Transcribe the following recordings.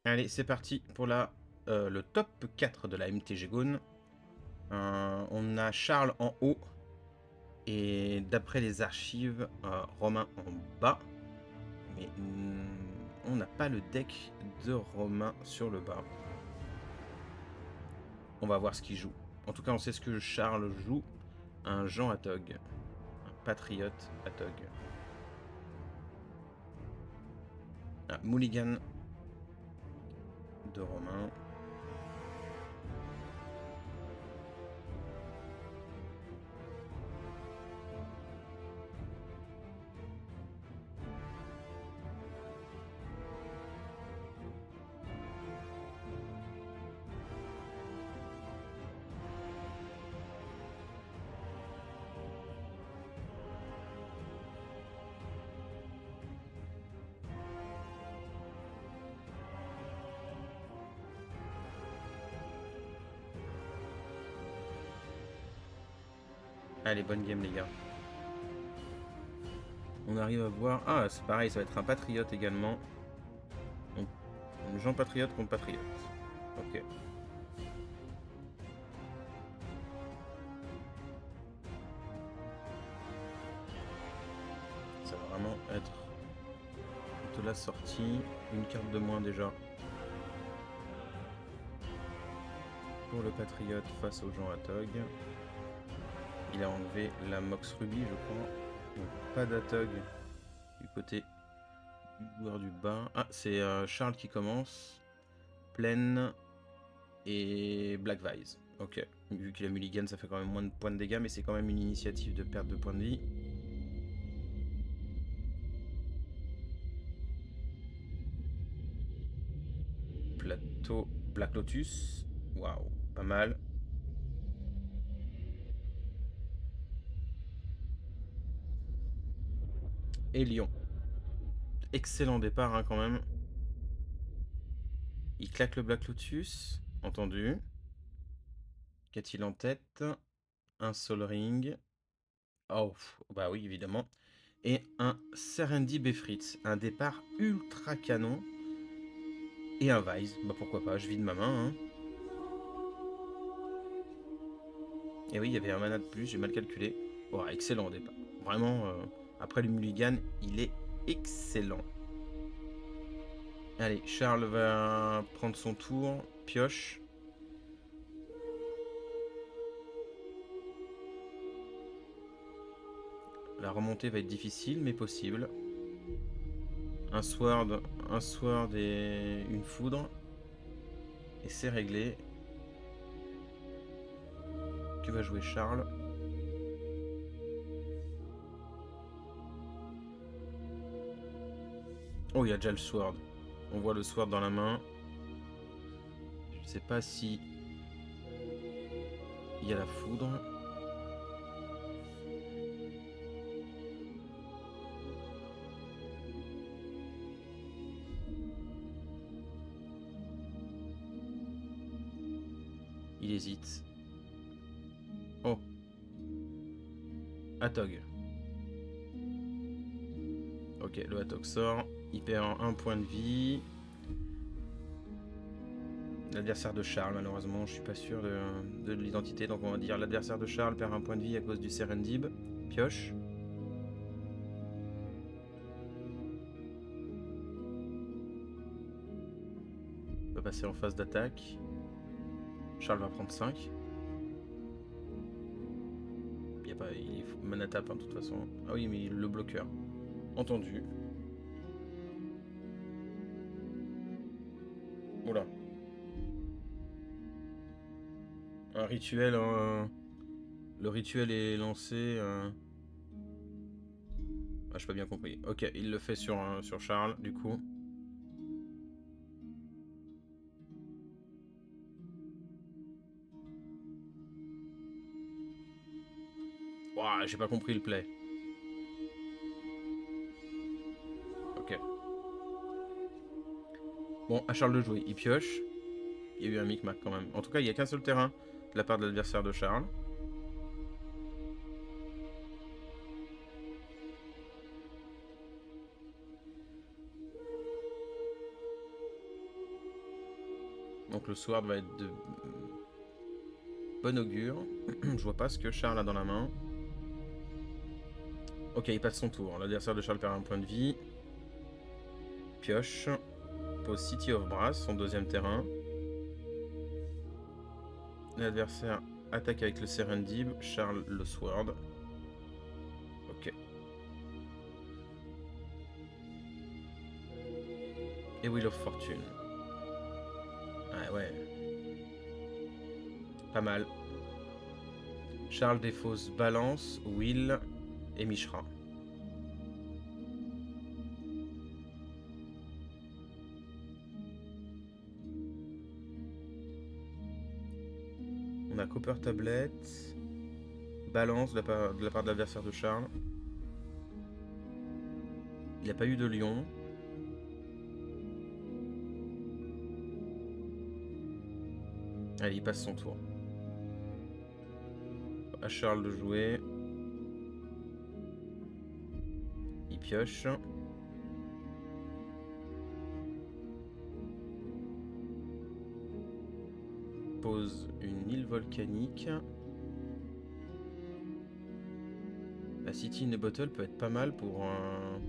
Allez, c'est parti pour le top 4 de la MTG Gone. On a Charles en haut et d'après les archives, Romain en bas. Mais on n'a pas le deck de Romain sur le bas. On va voir ce qu'il joue. En tout cas, on sait ce que Charles joue. Un Jean Atog. Un Patriote Atog. Un Mulligan de Romain. Allez, bonne game les gars. On arrive à voir... Ah, c'est pareil, ça va être un Patriote également. Donc, Jean Patriote contre Patriote. Ok. Ça va vraiment être de la sortie. Une carte de moins déjà. Pour le Patriote face au Jean Atog. Il a enlevé la Mox Ruby, je crois. Donc pas d'Atog du côté du joueur du bas. Ah, c'est Charles qui commence. Plaine et Black Vise. Ok. Vu qu'il a mulligan, ça fait quand même moins de points de dégâts, mais c'est quand même une initiative de perte de points de vie. Plateau Black Lotus. Waouh, pas mal. Et Lyon. Excellent départ hein, quand même. Il claque le Black Lotus. Entendu. Qu'a-t-il en tête? Un Sol Ring. Oh, bah oui, évidemment. Et un Serendi Befrit. Un départ ultra canon. Et un Vise. Bah pourquoi pas, je vide ma main. Hein. Et oui, il y avait un mana de plus, j'ai mal calculé. Oh, excellent au départ. Vraiment, après le mulligan, il est excellent. Allez, Charles va prendre son tour. Pioche. La remontée va être difficile, mais possible. Un sword et une foudre. Et c'est réglé. Que va jouer Charles? Oh, il y a déjà le sword. On voit le sword dans la main. Je sais pas si il y a la foudre. Il hésite. Oh, Atog. Ok, le Atog sort. Il perd un point de vie. L'adversaire de Charles, malheureusement, je suis pas sûr de l'identité, donc on va dire l'adversaire de Charles perd un point de vie à cause du Serendib. Pioche. On va passer en phase d'attaque. Charles va prendre 5. Il est mana tape hein, de toute façon. Ah oui, mais le bloqueur. Entendu. Oula. Un rituel. Le rituel est lancé. Ah, j'ai pas bien compris. Ok, il le fait sur Charles, du coup. Ouah, j'ai pas compris le play. Ok. Bon, à Charles de jouer. Il pioche. Il y a eu un micmac quand même. En tout cas, il n'y a qu'un seul terrain de la part de l'adversaire de Charles. Donc le sword va être de bon augure. Je vois pas ce que Charles a dans la main. Ok, il passe son tour. L'adversaire de Charles perd un point de vie. Pioche. Pose City of Brass, son deuxième terrain. L'adversaire attaque avec le Serendib. Charles le sword. Ok. Et Wheel of Fortune. Ah ouais. Pas mal. Charles défausse Balance, Will et Mishra. On a Copper Tablet, Balance de la part de l'adversaire de Charles. Il n'a pas eu de lion. Allez, il passe son tour. À Charles de jouer. Il pioche. Pose une île volcanique. La City in a Bottle peut être pas mal pour un...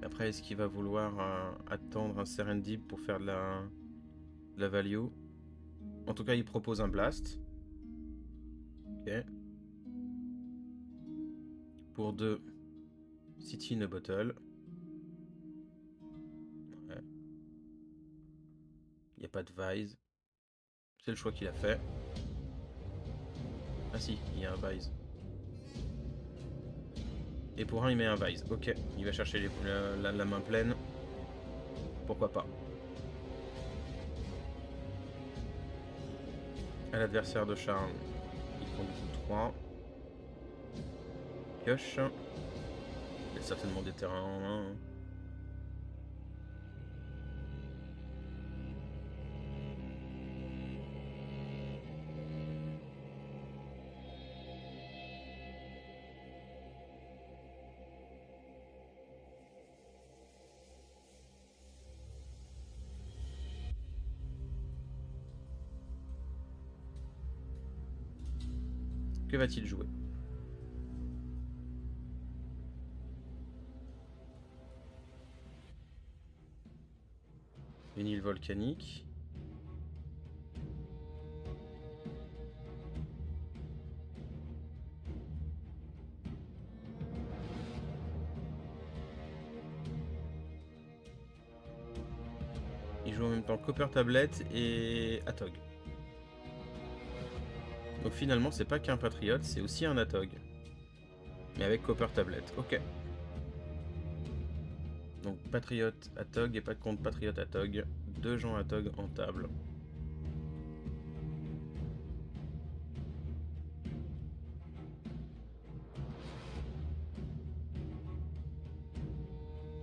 Après, est-ce qu'il va vouloir attendre un Serendib pour faire de la value? En tout cas, il propose un blast. Ok. Pour 2, City in a Bottle. Ouais. Il n'y a pas de vise. C'est le choix qu'il a fait. Ah si, il y a un vise. Et pour un, il met un vise. Ok, il va chercher la main pleine. Pourquoi pas. À l'adversaire de Charles, il prend du coup 3. Pioche. Il y a certainement des terrains en main. Que va-t-il jouer? Une île volcanique. Il joue en même temps Copper Tablet et Atog. Donc finalement, c'est pas qu'un Patriote, c'est aussi un Atog. Mais avec Copper Tablet. Ok. Donc Patriote Atog et pas contre Patriote Atog. 2 gens Atog en table.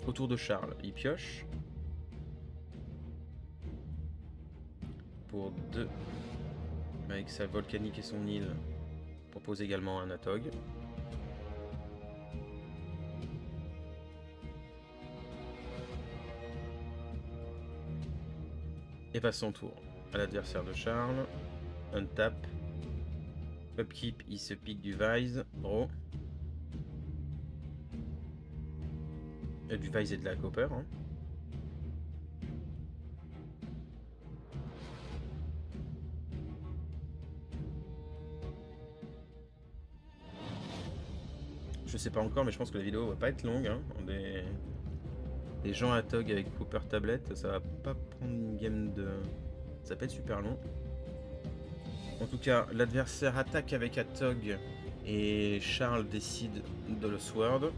Autour de Charles, il pioche. Pour 2. Avec sa volcanique et son île. Propose également un Atog. Et passe son tour à l'adversaire de Charles. Untap. Upkeep, il se pique du Vise. Bro. Du Vise et de la Copper. Hein. Je sais pas encore, mais je pense que la vidéo va pas être longue. Hein. Des gens à Tog avec Cooper Tablet, ça va pas prendre une game de... Ça peut être super long. En tout cas, l'adversaire attaque avec Atog et Charles décide de le sword,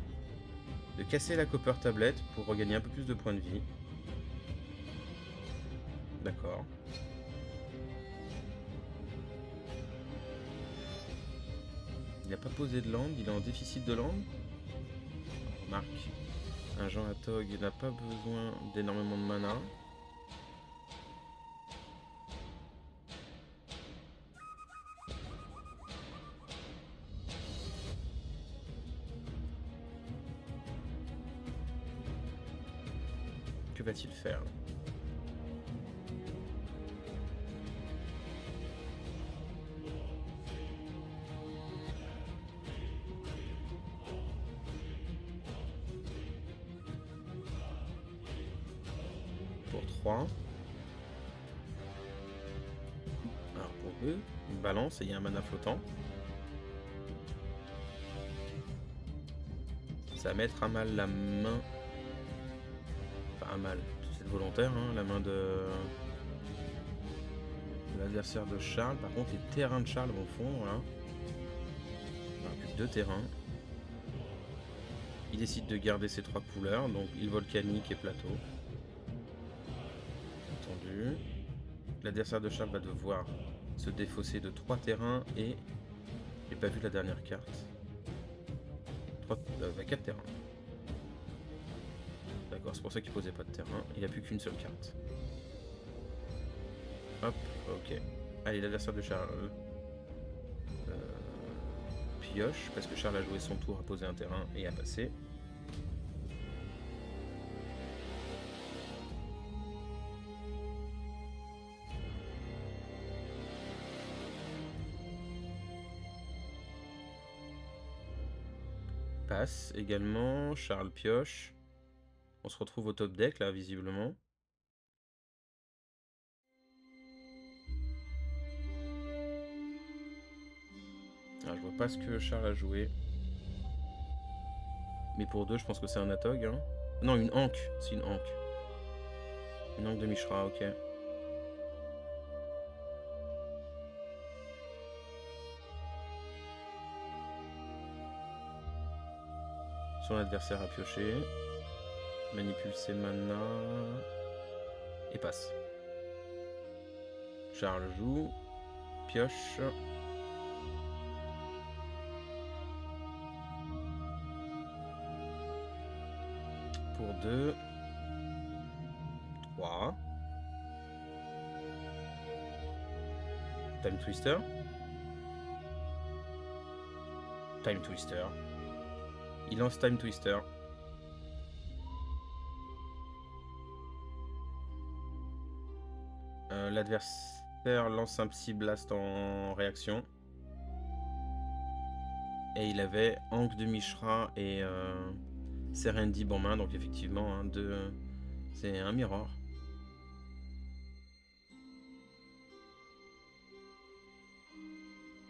de casser la Copper Tablet pour regagner un peu plus de points de vie. D'accord. Il n'a pas posé de land, il est en déficit de land. Remarque, un Jean Atog n'a pas besoin d'énormément de mana. Que va-t-il faire? pour 3. Alors pour 2, une balance et il y a un mana flottant. Ça va mettre à mal la main. Enfin à mal, c'est volontaire, hein, la main de l'adversaire de Charles. Par contre les terrains de Charles vont fondre, voilà. On n'a plus que 2 terrains. Il décide de garder ses 3 couleurs, donc île volcanique et plateau. Entendu. L'adversaire de Charles va devoir se défausser de 3 terrains et... J'ai pas vu la dernière carte. 4 terrains. D'accord, c'est pour ça qu'il posait pas de terrain. Il n'y a plus qu'une seule carte. Hop, ok. Allez, l'adversaire de Charles pioche, parce que Charles a joué son tour, a posé un terrain et a passé. Passe également, Charles pioche. On se retrouve au top deck là, visiblement. Alors, je vois pas ce que Charles a joué. Mais pour 2, je pense que c'est un Atog. Hein. Non, une Ankh. C'est une Ankh. Une Ankh de Mishra, ok. Son adversaire a pioché. Manipule ses mana. Et passe. Charles joue. Pioche. Pour 2. 3. Time Twister. Time Twister. Il lance Time Twister. L'adversaire lance un Psy Blast en réaction. Et il avait Ankh de Mishra et Serendib en main, donc effectivement, hein, c'est un mirror.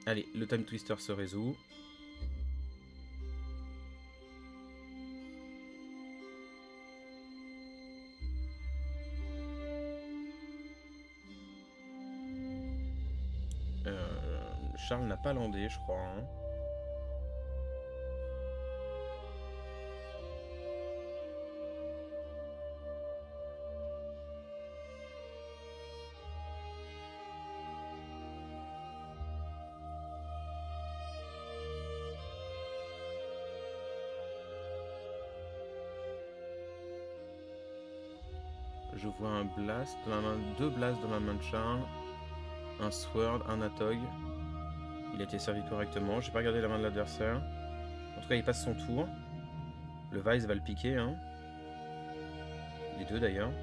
Allez, le Time Twister se résout. Charles n'a pas landé, je crois. Hein. Je vois un blast, dans la main, 2 blasts dans la main de Charles. Un sword, un atog. Il a été servi correctement. J'ai pas regardé la main de l'adversaire. En tout cas, il passe son tour. Le Vice va le piquer. Hein. Les 2 d'ailleurs.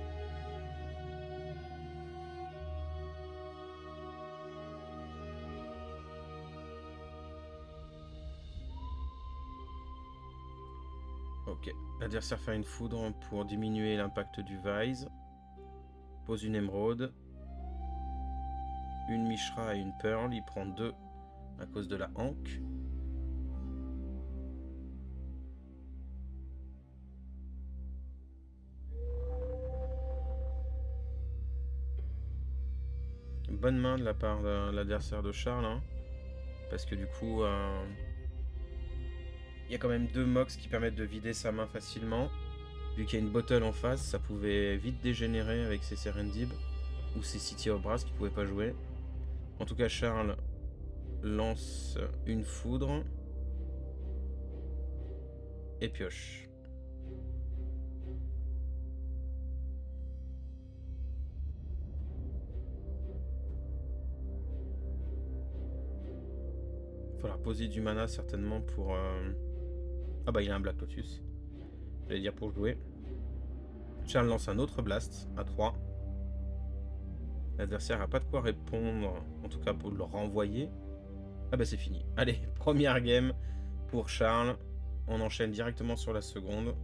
Ok. L'adversaire fait une foudre pour diminuer l'impact du Vice. Pose une émeraude. Une Mishra et une Pearl. Il prend 2 à cause de la Ankh. Bonne main de la part de l'adversaire de Charles. Hein, parce que du coup, il y a quand même 2 Mox qui permettent de vider sa main facilement. Vu qu'il y a une bottle en face, ça pouvait vite dégénérer avec ses Serendib ou ses City of Brass qui ne pouvaient pas jouer. En tout cas, Charles lance une foudre et pioche. Il va falloir poser du mana certainement pour... Ah bah il a un Black Lotus. J'allais dire pour jouer. Charles lance un autre blast à 3. L'adversaire n'a pas de quoi répondre, en tout cas pour le renvoyer. Ah bah c'est fini. Allez, première game pour Charles. On enchaîne directement sur la seconde.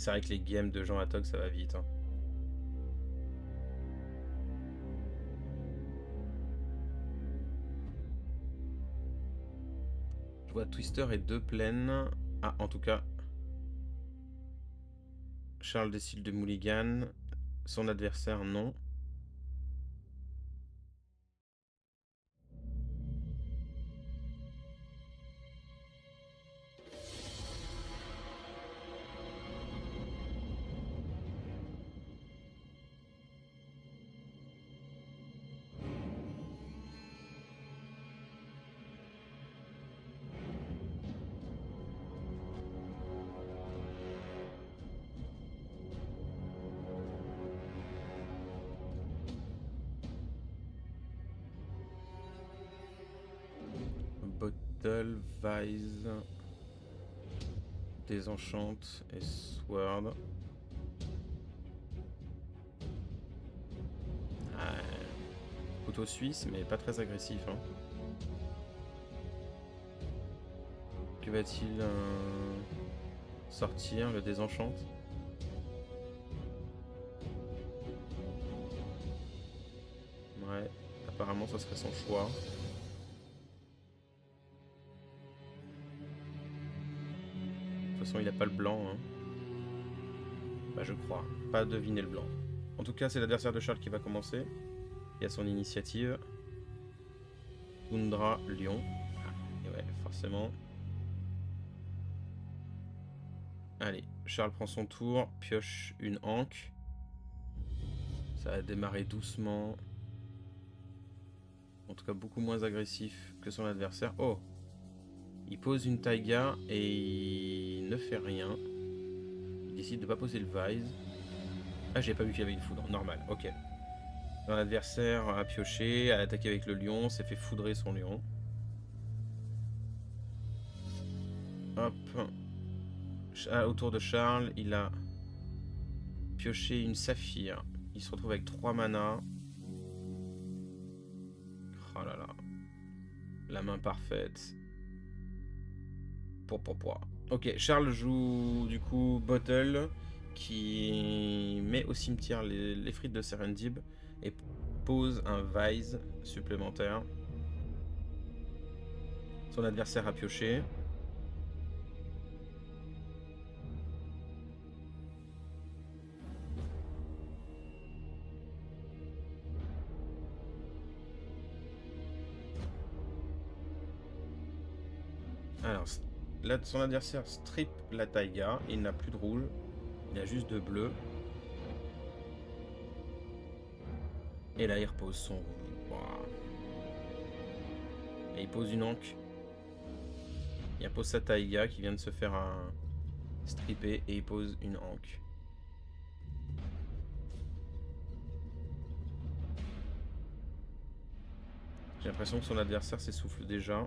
C'est vrai que les games de Jean Atog, ça va vite. Hein. Je vois Twister et 2 plaines. Ah, en tout cas, Charles décide de mulligan. Son adversaire, non. Bottle, Vise, Désenchante et Sword. Couteau suisse, mais pas très agressif. Hein. Que va-t-il sortir, le Désenchante? Ouais, apparemment ça serait son choix. De toute façon, il n'a pas le blanc. Hein. Bah, je crois. Pas deviner le blanc. En tout cas, c'est l'adversaire de Charles qui va commencer. Il a son initiative. Tundra, Lion. Ah, et ouais, forcément. Allez, Charles prend son tour, pioche une anque. Ça va démarrer doucement. En tout cas, beaucoup moins agressif que son adversaire. Oh! Il pose une taiga et il ne fait rien. Il décide de ne pas poser le vise. Ah, j'ai pas vu qu'il y avait une foudre. Normal, ok. Son adversaire a pioché, a attaqué avec le lion, s'est fait foudrer son lion. Hop. Autour de Charles, il a pioché une saphir. Il se retrouve avec 3 manas. Oh là là. La main parfaite. Ok, Charles joue du coup Bottle qui met au cimetière les frites de Serendib et pose un vise supplémentaire. Son adversaire a pioché. Alors, là, son adversaire strip la taiga. Il n'a plus de rouge. Il a juste de bleu. Et là, il repose son rouge. Wow. Et il pose une anque. Il repose sa taiga qui vient de se faire un stripper. Et il pose une anque. J'ai l'impression que son adversaire s'essouffle déjà.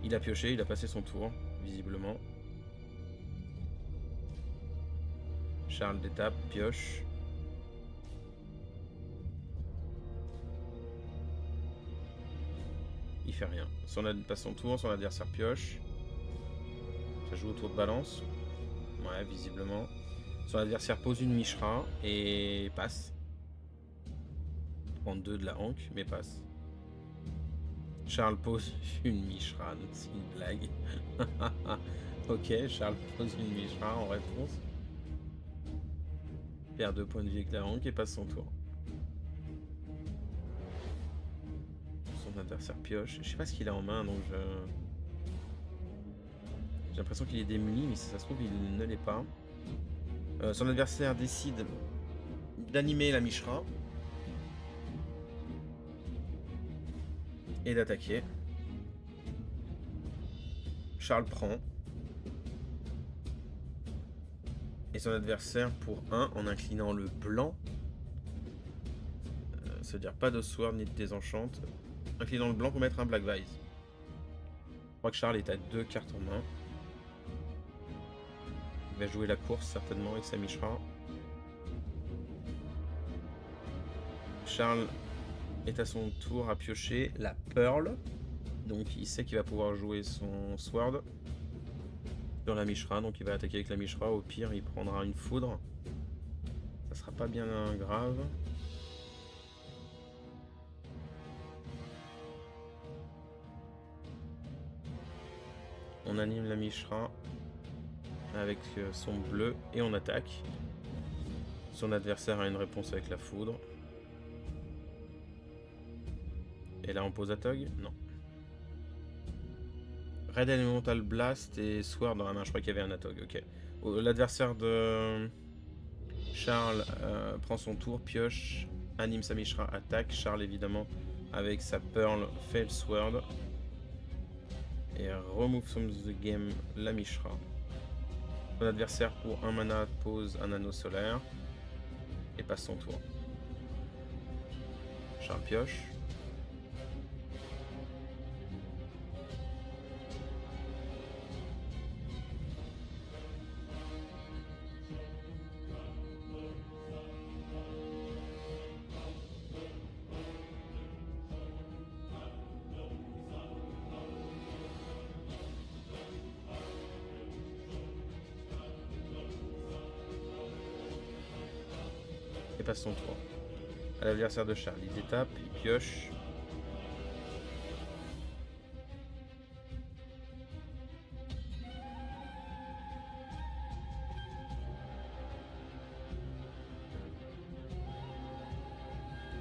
Il a pioché, il a passé son tour, visiblement. Charles détape, pioche. Il fait rien. Passe son tour, son adversaire pioche. Ça joue au tour de balance. Ouais, visiblement. Son adversaire pose une Mishra et passe. Prend 2 de la hanque, mais passe. Charles pose une Mishra, c'est une blague. Ok, Charles pose une Mishra en réponse. Perd 2 points de vie avec la hanque et passe son tour. Son adversaire pioche. Je sais pas ce qu'il a en main, donc j'ai l'impression qu'il est démuni, mais si ça se trouve, il ne l'est pas. Son adversaire décide d'animer la Mishra. Et d'attaquer. Charles prend. Et son adversaire pour 1 en inclinant le blanc. C'est-à-dire pas de sword ni de désenchante. Inclinant le blanc pour mettre un black vise. Je crois que Charles est à 2 cartes en main. Il va jouer la course certainement avec sa Mishra. Charles est à son tour à piocher la Pearl. Donc il sait qu'il va pouvoir jouer son Sword. sur la Mishra, donc il va attaquer avec la Mishra. Au pire, il prendra une foudre. Ça sera pas bien grave. On anime la Mishra avec son bleu et on attaque. Son adversaire a une réponse avec la foudre. Et là on pose Atog? Non. Red Elemental Blast et Sword dans la main. Je crois qu'il y avait un Atog, ok. L'adversaire de Charles prend son tour, pioche, anime sa Mishra, attaque. Charles évidemment avec sa Pearl fait le Sword. Et remove from the game la Mishra. Son adversaire pour un mana pose un anneau solaire. Et passe son tour. Charles pioche. Et passe son tour. À l'adversaire de Charles, il détape, il pioche.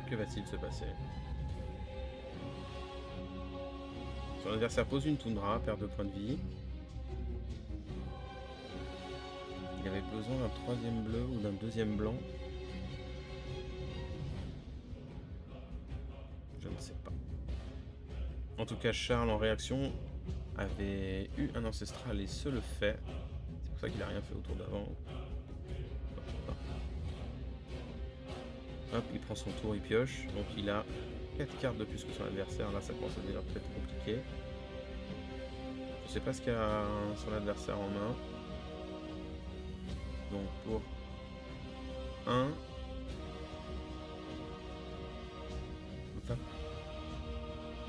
Que va-t-il se passer? Son adversaire pose une toundra, perd 2 points de vie. Il avait besoin d'un 3e bleu ou d'un 2e blanc. Je ne sais pas. En tout cas, Charles, en réaction, avait eu un ancestral et se le fait. C'est pour ça qu'il a rien fait au tour d'avant. Hop, il prend son tour, il pioche. Donc il a 4 cartes de plus que son adversaire. Là, ça commence à devenir peut-être compliqué. Je sais pas ce qu'a son adversaire en main. Donc pour 1...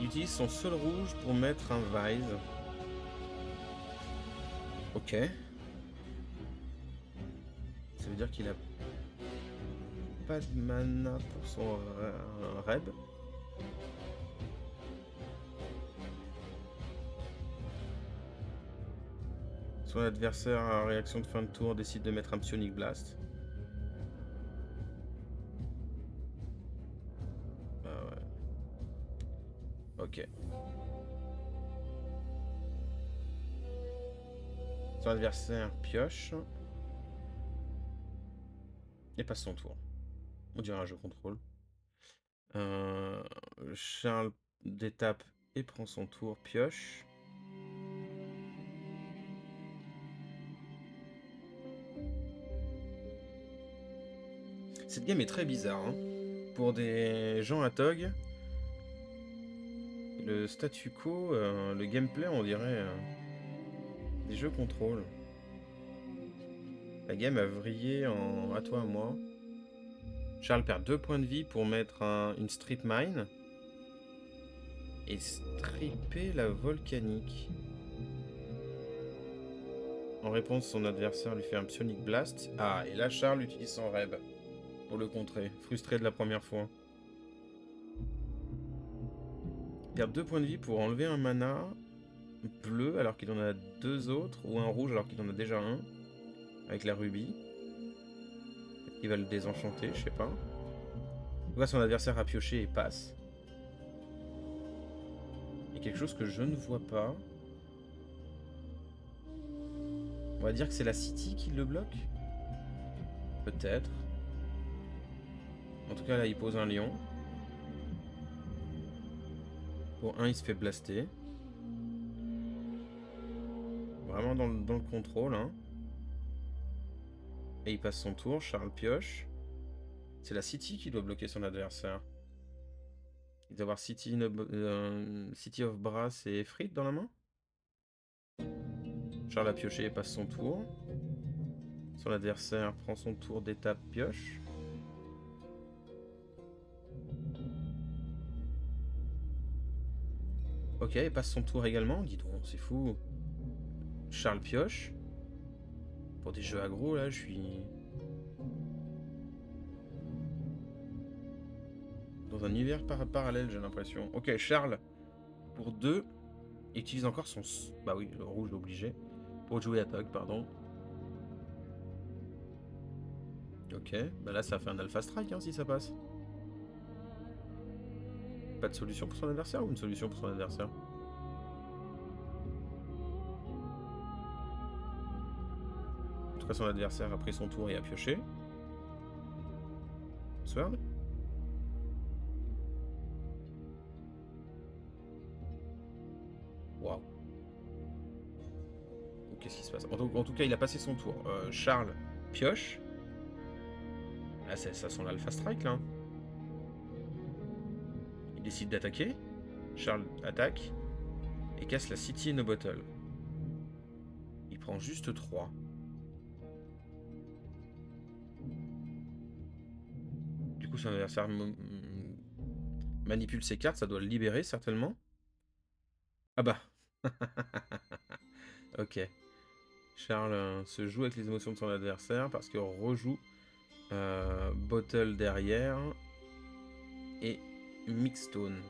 Il utilise son seul rouge pour mettre un Vise. Ok. Ça veut dire qu'il a pas de mana pour son Reb. Son adversaire à réaction de fin de tour décide de mettre un Psionic Blast. Ah ouais. Ok. Son adversaire pioche. Et passe son tour. On dirait un jeu contrôle. Charles détape et prend son tour, pioche. Cette game est très bizarre. Hein. Pour des gens à Tog, le statu quo, le gameplay, on dirait des jeux contrôle. La game a vrillé en à toi à moi. Charles perd 2 points de vie pour mettre une Strip Mine. Et stripper la volcanique. En réponse, son adversaire lui fait un Psionic Blast. Ah, et là, Charles utilise son Reb pour le contrer. Frustré de la première fois. Il perd 2 points de vie pour enlever un mana bleu alors qu'il en a 2 autres. Ou un rouge alors qu'il en a déjà un. Avec la rubis. Il va le désenchanter, je sais pas. Il voit son adversaire à piocher et passe. Et quelque chose que je ne vois pas. On va dire que c'est la City qui le bloque. Peut-être. En tout cas, là, il pose un lion. Pour 1, il se fait blaster. Vraiment dans le contrôle. Hein. Et il passe son tour. Charles pioche. C'est la City qui doit bloquer son adversaire. Il doit avoir City of Brass et Efrit dans la main. Charles a pioché et passe son tour. Son adversaire prend son tour d'étape, pioche. Ok, il passe son tour également. Dis donc, c'est fou. Charles pioche. Pour des jeux aggro, là, je suis... dans un univers parallèle, j'ai l'impression. Ok, Charles, pour 2, utilise encore son... Bah oui, le rouge obligé. Pour jouer attaque, pardon. Ok, bah là, ça fait un Alpha Strike, hein, si ça passe. Pas de solution pour son adversaire ou une solution pour son adversaire? En tout cas, son adversaire a pris son tour et a pioché. Sword. Waouh. Qu'est-ce qui se passe? En tout cas, il a passé son tour. Charles pioche. Là, ça sent l'Alpha Strike, là. Il décide d'attaquer. Charles attaque. Et casse la City in a Bottle. Il prend juste 3. Du coup, son adversaire manipule ses cartes. Ça doit le libérer, certainement. Ah bah. Ok. Charles se joue avec les émotions de son adversaire parce qu'il rejoue Bottle derrière et Mixstone.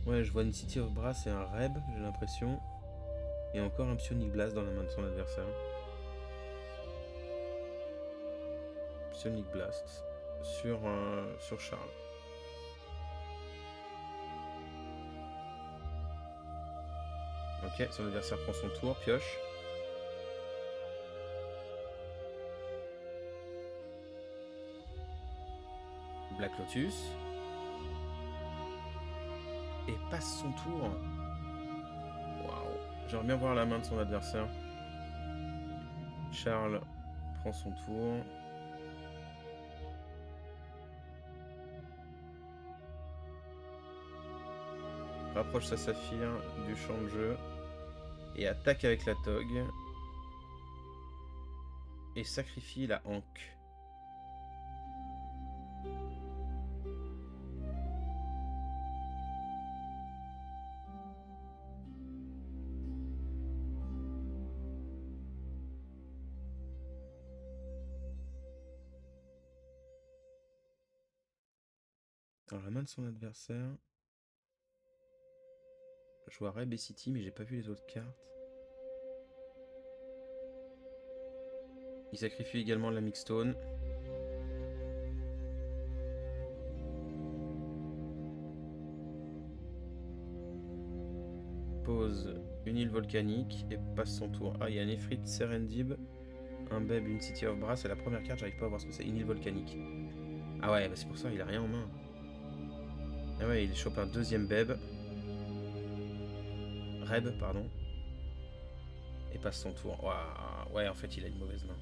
Ouais, je vois une City of Brass et un Reb, j'ai l'impression. Et encore un Psionic Blast dans la main de son adversaire. Psionic Blast sur Charles. Ok, son adversaire prend son tour, pioche. Black Lotus. Et passe son tour. Waouh. J'aimerais bien voir la main de son adversaire. Charles prend son tour. Rapproche sa saphir du champ de jeu. Et attaque avec la togue. Et sacrifie la hanque. Dans la main de son adversaire. Je vois Reb et City, mais j'ai pas vu les autres cartes. Il sacrifie également la Mixstone. Pose une île volcanique et passe son tour. Ah, il y a un Efrit Serendib, un Beb, une City of Brass. Et la première carte, j'arrive pas à voir ce que c'est. Une île volcanique. Ah ouais, bah c'est pour ça, il a rien en main. Ah ouais, il chope un deuxième Beb. Reb, pardon. Et passe son tour. Ouah, ouais, en fait, il a une mauvaise main.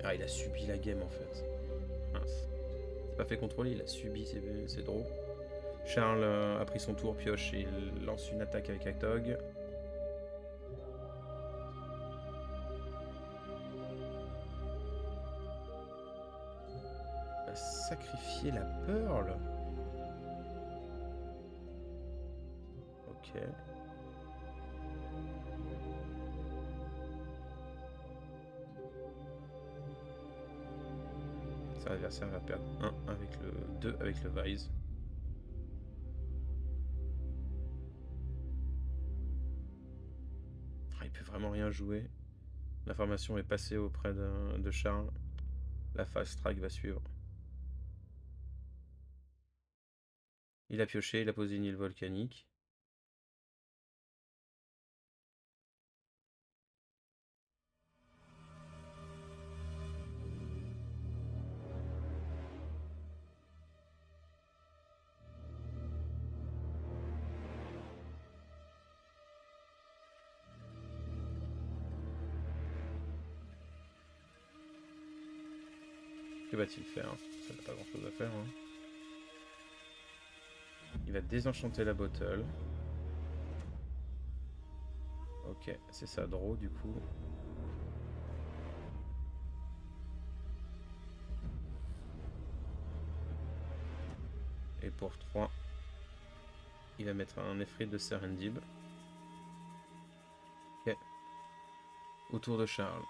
Ah, il a subi la game, en fait. Mince. C'est pas fait contrôler, il a subi ses draws. Charles a pris son tour, pioche et lance une attaque avec Actog. Va sacrifier la Pearl. Ok. Son adversaire va perdre 1 avec le 2 avec le Vise. Ah, il peut vraiment rien jouer. L'information est passée auprès de Charles. La fast track va suivre. Il a pioché, il a posé une île volcanique. Que va-t-il faire? Ça n'a pas grand chose à faire. Hein. Il va désenchanter la bottle. Ok, c'est ça, draw du coup. pour 3. Il va mettre un Efreet de Serendib. Ok. Autour de Charles.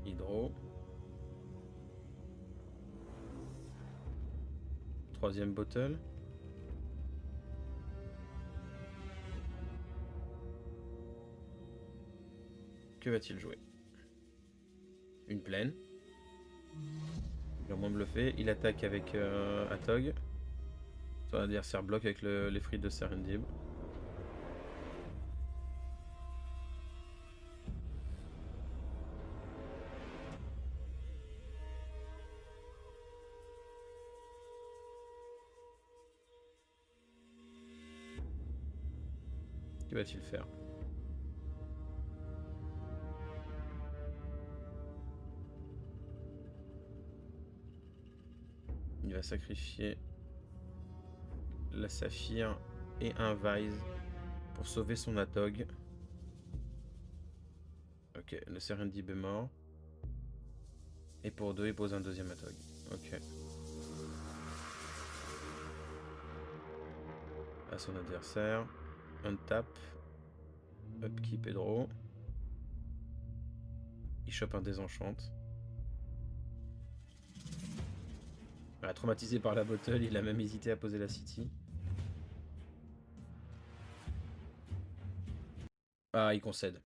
Hydro. Troisième bottle. Que va-t-il jouer? Une plaine. Il a moins bluffé. Il attaque avec Atog. Son adversaire bloque avec l'Efreet de Serendib. Que va-t-il faire? Il va sacrifier la Saphir et un Vise pour sauver son Atog. Ok, le Serendib est mort. Et pour 2, il pose un deuxième Atog. Ok. À son adversaire. Untap. Upkeep et draw. Il chope un désenchante. Voilà, traumatisé par la bottle, il a même hésité à poser la City. Ah, il concède.